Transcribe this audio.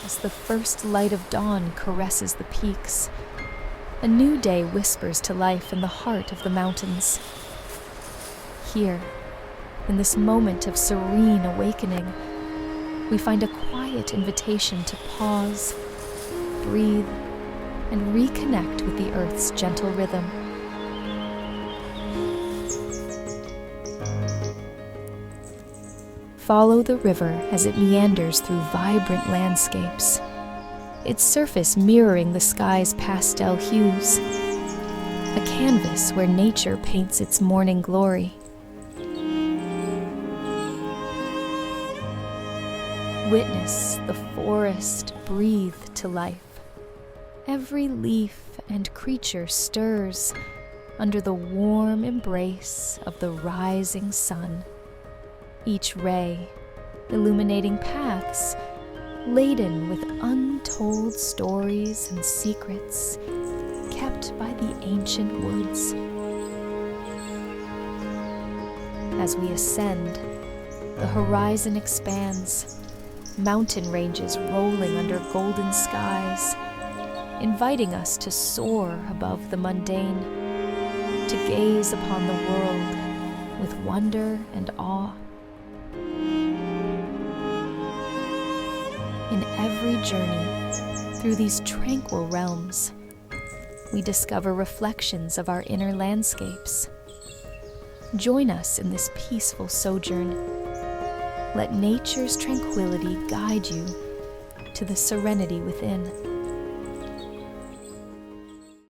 as the first light of dawn caresses the peaks. A new day whispers to life in the heart of the mountains. Here, in this moment of serene awakening, we find a quiet invitation to pause, breathe, and reconnect with the earth's gentle rhythm. Follow the river as it meanders through vibrant landscapes, its surface mirroring the sky's pastel hues, a canvas where nature paints its morning glory. Witness the forest breathe to life. Every leaf and creature stirs under the warm embrace of the rising sun, each ray illuminating paths laden with untold stories and secrets kept by the ancient woods. As we ascend, the horizon expands, mountain ranges rolling under golden skies, inviting us to soar above the mundane, to gaze upon the world with wonder and awe. In every journey through these tranquil realms, we discover reflections of our inner landscapes. Join us in this peaceful sojourn. Let nature's tranquility guide you to the serenity within.